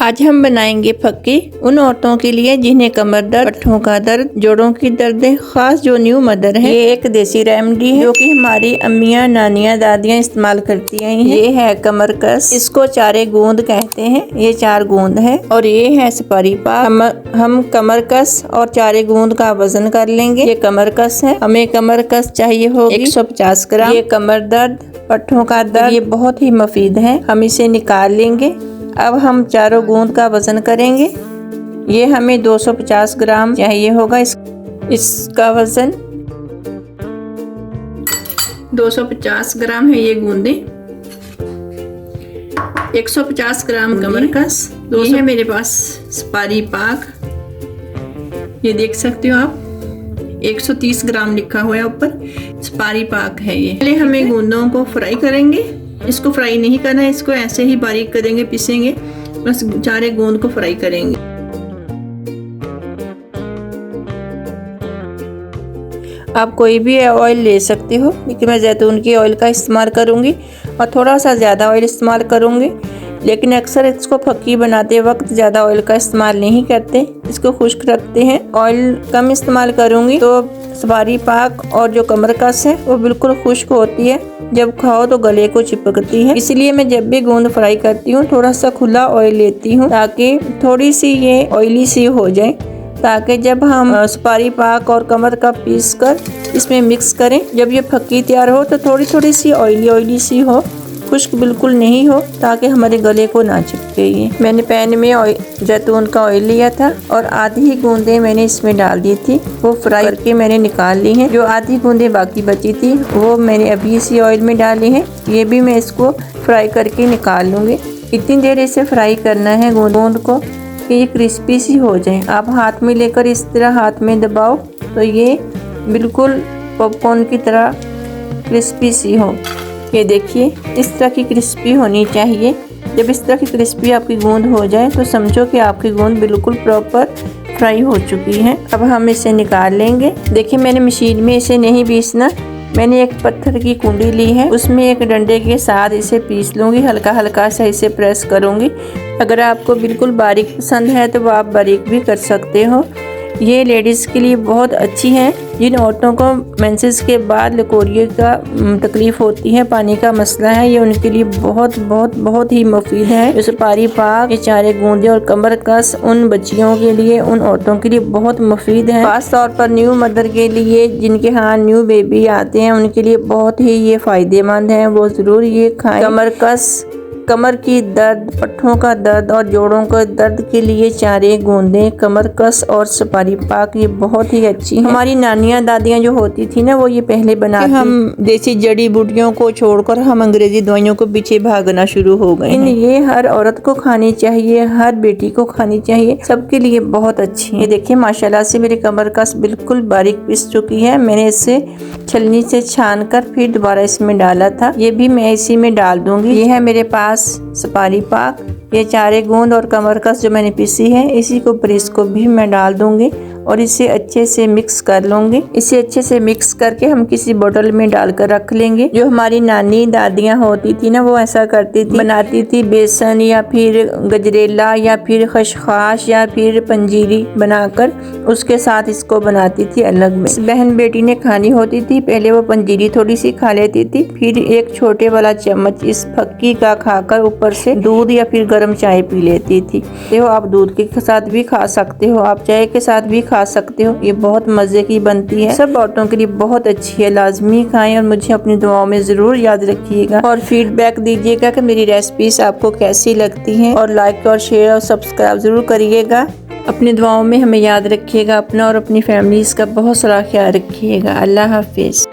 आज हम बनाएंगे फक्की उन औरतों के लिए जिन्हें कमर दर्द, पट्ठों का दर्द, जोड़ों की दर्द है, खास जो न्यू मदर है। ये एक देसी रेमेडी है जो कि हमारी अम्मियाँ, नानियाँ, दादियाँ इस्तेमाल करती आई हैं। ये है कमर कस, इसको चारे गूंद कहते हैं। ये 4 गूंद है। और ये है सुपारी पाक। हम कमर कस और चारे गूंद का वजन कर लेंगे। ये कमर कस है, हमें कमर कस चाहिए होगी 150 ग्राम। ये कमर दर्द, पट्ठों का दर्द, ये बहुत ही मुफीद है। हम इसे निकाल लेंगे। अब हम चारों गूंद का वजन करेंगे। ये हमें 250 ग्राम चाहिए होगा। इसका वजन 250 ग्राम है। ये गूंदे 150 ग्राम कमर कस। ये है मेरे पास सुपारी पाक, ये देख सकते हो आप, 130 ग्राम लिखा हुआ है ऊपर। सुपारी पाक है ये। पहले हमें गूंदों को फ्राई करेंगे। इसको फ्राई नहीं करना है, इसको ऐसे ही बारीक करेंगे, पीसेंगे, बस चारे गूंद को फ्राई करेंगे। आप कोई भी ऑयल ले सकते हो, लेकिन मैं जैतून की ऑयल का इस्तेमाल करूंगी और थोड़ा सा ज़्यादा ऑयल इस्तेमाल करूंगी। लेकिन अक्सर इसको फक्की बनाते वक्त ज़्यादा ऑयल का इस्तेमाल नहीं करते, इसको खुश्क रखते हैं। ऑयल कम इस्तेमाल करूंगी तो सुपारी पाक और जो कमर कस है वो बिल्कुल खुश्क होती है, जब खाओ तो गले को चिपकती है। इसलिए मैं जब भी गूंद फ्राई करती हूँ थोड़ा सा खुला ऑयल लेती हूँ, ताकि थोड़ी सी ये ऑयली सी हो जाए, ताकि जब हम सुपारी पाक और कमर का पीस कर इसमें मिक्स करें, जब ये फक्की तैयार हो तो थोड़ी थोड़ी सी ऑयली सी हो, खुश्क बिल्कुल नहीं हो, ताकि हमारे गले को ना चिपके। ये मैंने पैन में जैतून का ऑयल लिया था और आधी ही गूंदें मैंने इसमें डाल दी थी, वो फ्राई करके मैंने निकाल ली हैं। जो आधी गूंदें बाकी बची थी वो मैंने अभी इसी ऑयल में डाली हैं। ये भी मैं इसको फ्राई करके निकाल लूँगी। इतनी देर इसे फ्राई करना है गूंद को कि ये क्रिस्पी सी हो जाए। आप हाथ में लेकर इस तरह हाथ में दबाओ तो ये बिल्कुल पॉपकॉर्न की तरह क्रिस्पी सी हो। ये देखिए, इस तरह की क्रिस्पी होनी चाहिए। जब इस तरह की क्रिस्पी आपकी गूंद हो जाए तो समझो कि आपकी गूंद बिल्कुल प्रॉपर फ्राई हो चुकी है। अब हम इसे निकाल लेंगे। देखिए, मैंने मशीन में इसे नहीं पीसना, मैंने एक पत्थर की कुंडी ली है, उसमें एक डंडे के साथ इसे पीस लूँगी। हल्का हल्का सा इसे प्रेस करूँगी। अगर आपको बिल्कुल बारीक पसंद है तो वो आप बारीक भी कर सकते हो। ये लेडीज़ के लिए बहुत अच्छी है। जिन औरतों को मेंसेस के बाद लकोरिए का तकलीफ़ होती है, पानी का मसला है, ये उनके लिए बहुत बहुत बहुत ही मुफीद है। ये सुपारी पाक, ये चारे गूंदे और कमर कस उन बच्चियों के लिए, उन औरतों के लिए बहुत मुफीद है। खास तौर पर न्यू मदर के लिए, जिनके यहाँ न्यू बेबी आते हैं, उनके लिए बहुत ही ये फ़ायदेमंद है। वो ज़रूर ये खाएं। कमर कस, कमर की दर्द, पट्ठों का दर्द और जोड़ों के दर्द के लिए चारे गूंदे, कमर कस और सुपारी पाक ये बहुत ही अच्छी है। हमारी नानियाँ दादियाँ जो होती थी ना, वो ये पहले बनाती। हम देसी जड़ी बूटियों को छोड़कर हम अंग्रेजी दवाइयों को पीछे भागना शुरू हो गए हैं। ये हर औरत को खानी चाहिए, हर बेटी को खानी चाहिए, सबके लिए बहुत अच्छी है। ये देखिए, माशाल्लाह से मेरी कमर कस बिल्कुल बारीक पिस चुकी है। मैंने इसे छलनी से छान कर फिर दोबारा इसमें डाला था। ये भी मैं इसी में डाल दूंगी। ये है मेरे पास सुपारी पाक, ये चारे गूंद और कमर कस जो मैंने पीसी है, इसी को प्रेस को भी मैं डाल दूंगी और इसे अच्छे से मिक्स कर लूंगी। इसे अच्छे से मिक्स करके हम किसी बोतल में डालकर रख लेंगे। जो हमारी नानी दादियाँ होती थी ना, वो ऐसा करती थी, बनाती थी बेसन या फिर गजरेला या फिर खशखाश या फिर पंजीरी बनाकर उसके साथ इसको बनाती थी अलग में। बहन बेटी ने खानी होती थी, पहले वो पंजीरी थोड़ी सी खा लेती थी, फिर एक छोटे वाला चम्मच इस फक्की का खाकर ऊपर से दूध या फिर गर्म चाय पी लेती थी। देखो, आप दूध के साथ भी खा सकते हो, आप चाय के साथ भी खा सकते हो। ये बहुत मजे की बनती है, सब औरतों के लिए बहुत अच्छी है। लाजमी खाएं और मुझे अपनी दुआओं में जरूर याद रखिएगा और फीडबैक दीजिएगा कि मेरी रेसिपीज आपको कैसी लगती हैं। और लाइक और शेयर और सब्सक्राइब जरूर करिएगा। अपनी दुआओं में हमें याद रखिएगा। अपना और अपनी फैमिलीज का बहुत सारा ख्याल रखिएगा। अल्लाह हाफिज।